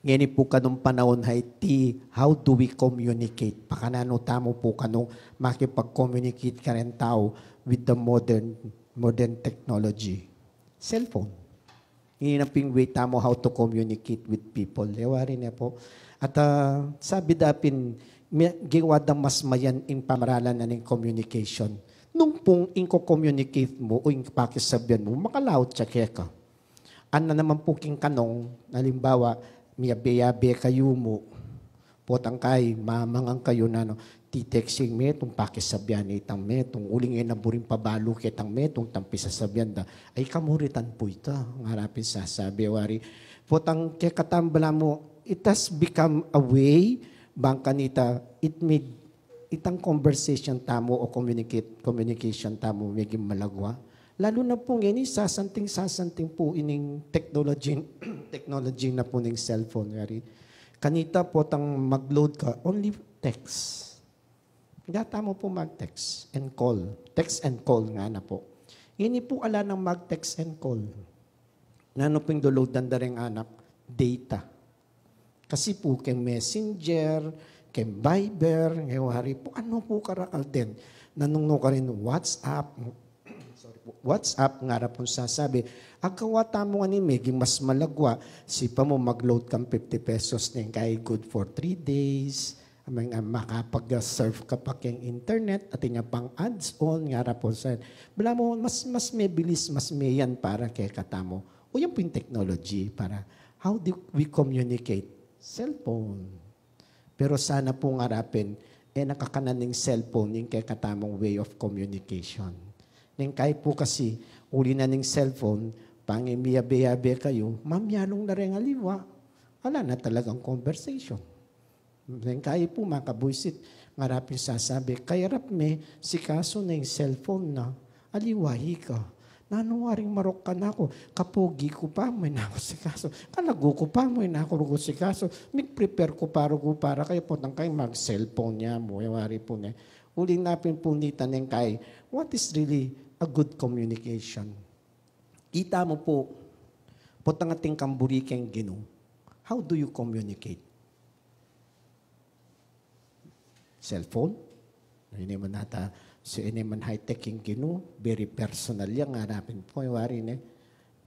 Ngayon po kanong panahon hay how do we communicate? Pakanano tamo po kanong makipag-communicate ka rin tao with the modern technology. Cellphone. Ngayon ang way tamo how to communicate with people. Lewari na po. At sabi dapin, giwadang mas mayan in pamaralan na ng communication. Nung pong inko-communicate mo o pakisabihan mo, makalaot siya kaya ka. Ano naman po king kanong, halimbawa, miyabe-yabe kayo mo, potang kay, mamangang kayo na, no, titexting me, itong pakisabihan itang me, itong uling na buring pabalo kitang me, itong tampisasabihan da, ay kamuritan po ito, ang harapin sasabi, wari. Potang kaya katambala mo, it has become a way, bang kanita, it made, itang conversation tamo o communication tamo, maging malagwa. Lalo na po ngayon, sasanting po ining technology na po ng cellphone. Yari. Kanita po tang mag-load ka, only text. Gata mo po mag-text and call. Text and call nga na po. Ini po ala ng mag-text and call. Nano po yung download ring anak? Data. Kasi po kay Messenger, kay Viber, ngayari po, ano po karakal din? Nanungno ka rin WhatsApp nga rapon sasabi, agkawata mo nga ni Meging mas malagwa, sipa mo mag-load kang 50 pesos na kay good for 3 days, makapag-surf ka pa kang internet, at inya pang ads on, nga rapon sa, bala mo, mas may bilis, mas may yan para kay katamo. O yan po yung technology para, how do we communicate? Cellphone. Pero sana po ngarapin, nakakanan ng cellphone yung kay katamong way of communication. Neng kahit po kasi, uli na ng cellphone, pangimiyabe-yabe kayo, mamyalong na rin aliwa. Wala na talagang conversation. Neng kahit po makabuisit, ngarapin sasabi, kaya rap me, si kaso na yung cellphone na, aliwahi ka. Nanuwaring marok ka na ako, kapogi ko pa, may na ako si kaso. Kalago ko pa, may na ako si kaso. Mig-prepare ko para kayo po nang kayo mag-cellphone niya mo, yawari po niya. Uling napin po nita ng kay, what is really a good communication? Kita mo po, potang ating kamburikeng gino, how do you communicate? Cellphone? Hindi man nata, hindi man high-tech yung gino, very personal yan, hanapin po, yawari ne.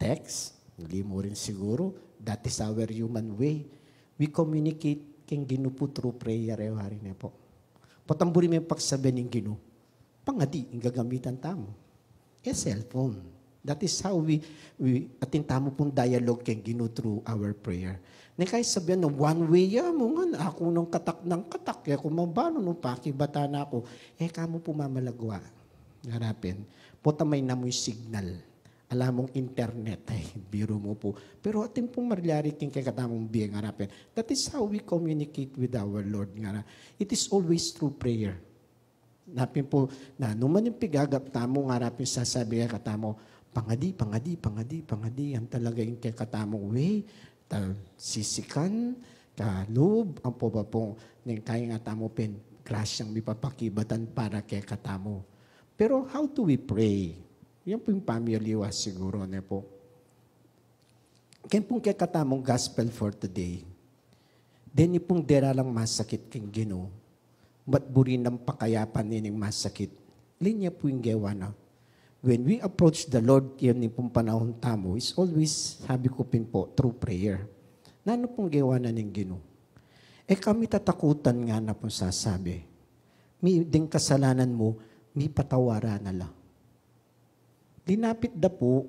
Text, hindi mo rin siguro, that is our human way. We communicate keng gino po through prayer, yawari ne po. Patamburi may pagsabihin ng gino, pangadi, yung gagamitan tamo. Cellphone. That is how we atin tamo pong dialogue keng gino through our prayer. Na kahit sabihan no, one way mo nga, ako nung katak ng katak, kaya kumabano nung pakibata na ako, kamo po mamalagwa. Harapin. Pota may namoy signal. Alam mong internet, biro mo po. Pero atin pong marilyari king kay katamong biyang harapin. That is how we communicate with our Lord. It is always through prayer. Napin po, na numan yung pigagap tamo, harapin sasabi kay katamo, pangadi, yan talaga yung kay katamong way, sisikan, kaloob, ang po ba pong, nang kaya nga tamo pin, grasyang mipapakibatan para kay katamo. Pero how do we pray? Yan po yung pamiliwas siguro na po. Kaya pong kaya katamong gospel for today, then pong dera lang masakit kang gino, ba't burin ng pakayapan nining masakit? Linya po yung gawa na. When we approach the Lord, yan pong panahon tamo, is always, sabi ko pin po, through prayer. Nano pong gawa na ng gino? Kami tatakutan nga na pong sasabi, may ding kasalanan mo, may patawara na lang. Linapit na po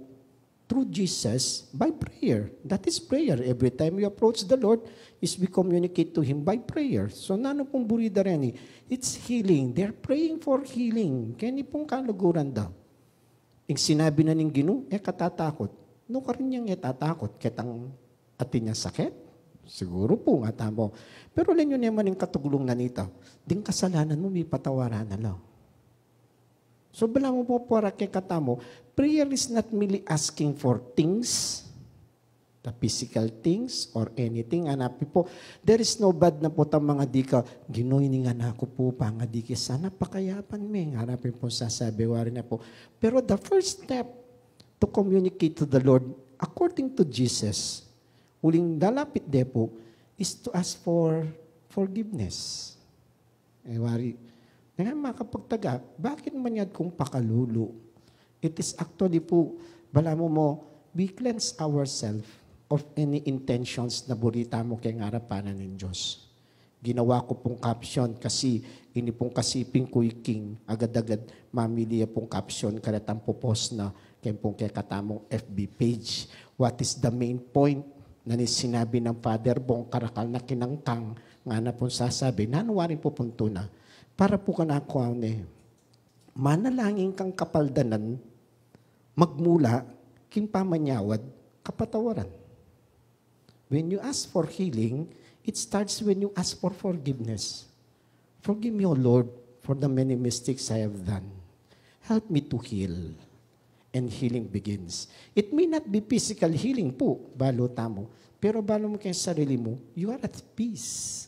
through Jesus by prayer. That is prayer. Every time we approach the Lord, is we communicate to Him by prayer. So, nano pong burida rin it's healing. They're praying for healing. Kaya ni pong kaluguran daw. Yung sinabi na ng Gino, katatakot. No ka rin niyang tatakot. Ketang atin niya sakit. Siguro po nga tamo. Pero lang yun naman yung katugulong na nito. Ding kasalanan mo, may patawaran na lang. So, bala mo po para kay katamo, prayer is not merely asking for things, the physical things, or anything. Hanapin po, there is no bad na po tang mga di ka, ginoyning anak ko po, panga di ka, sana pakayapan me. Hanapin po, sasabi, wari na po. Pero the first step to communicate to the Lord, according to Jesus, uling lalapit de po, is to ask for forgiveness. Wari, nga makapagtaga, bakit man yan kung pakalulu? It is actually po, bala mo, we cleanse ourselves of any intentions na burita mo kay ngarapanan ng Diyos. Ginawa ko pong caption kasi ini pong kasiping kuy king, agad-agad mamili pong caption karatang popost na kay pong kay katamong FB page. What is the main point na sinabi ng Father Bong karakal na kinangkang nga na pong sasabi, nanuwarin po punto na, para po ka na ako manalangin kang kapaldanan, magmula, king pamanyawad, kapatawaran. When you ask for healing, it starts when you ask for forgiveness. Forgive me, O Lord, for the many mistakes I have done. Help me to heal. And healing begins. It may not be physical healing po, balo tamo. Pero balo mo kayong sarili mo, you are at peace.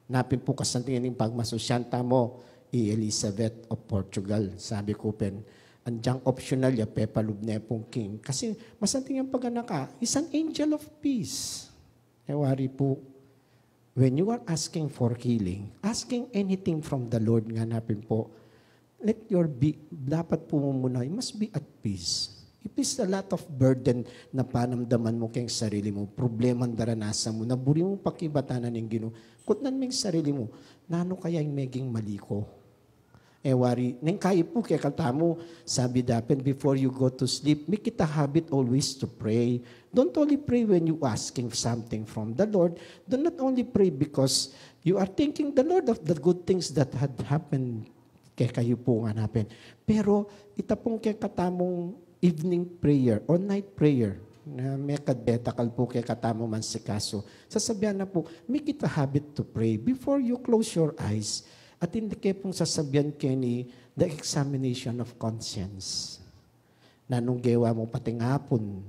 Napin po kasantingan yung pagmasusyanta mo, Elizabeth of Portugal. Sabi ko, andyang optional ya, pepalub na pong king. Kasi masantingan pag ka, is an angel of peace. Wari po, when you are asking for healing, asking anything from the Lord, nga napin po, dapat po muna, you must be at peace. If it's a lot of burden na panamdaman mo kayong sarili mo, problema daranasan mo, naburi mo pakibatanan ng Ginoo, kutnan mo yung sarili mo, nano kaya yung meging mali ko? Wari, nang kaya po kaya katamo, sabi dapat, before you go to sleep, make it a habit always to pray. Don't only pray when you asking something from the Lord. Do not only pray because you are thinking the Lord of the good things that had happened kaya kayo po nga napin. Pero, ita pong kaya katamong evening prayer or night prayer, na may kadbetakal po kaya katamo man si kaso, sasabihan na po, make it a habit to pray before you close your eyes. At hindi kayo pong sasabihan kayo ni the examination of conscience. Nanong gewa mo pating hapon,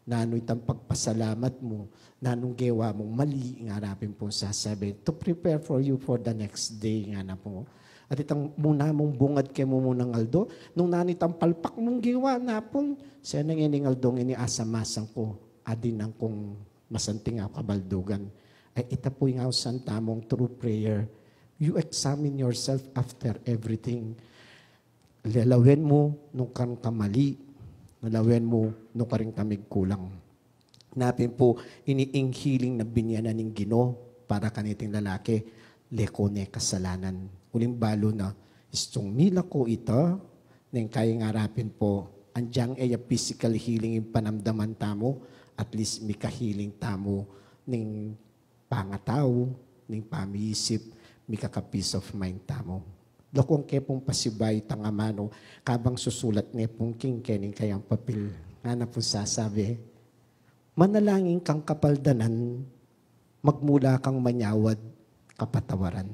nanong itang pagpasalamat mo, nanong gewa mong mali, nga napin po sasabihin, to prepare for you for the next day, nga na po. At itang muna mong bungad kayo mo munang aldo, nung nanitang palpak mong gewa na po, siya nang ining aldong iniasamasang ko, adin ang kong masanting kabaldugan. Ay ita po yung hausan tamong true prayer. You examine yourself after everything. Lalawin mo nung kang kamali. Lalawin mo nung karing kamig kulang. Napin po, iniing healing na binyanan ng Ginoo para kaniting lalaki. Lekone kasalanan. Uling balo na, istong mila ko ito, nang kaya ngarapin po, andyang physical healing yung panamdaman tamo, at least may kahiling tamo ng pangataw, ng pamiisip, may kaka-peace of mind tamo. Lokong kepong pasibay tangamano, kabang susulat ni pong king kening kayang papel. Nga na po sasabi, manalangin kang kapaldanan, magmula kang manyawad, kapatawaran.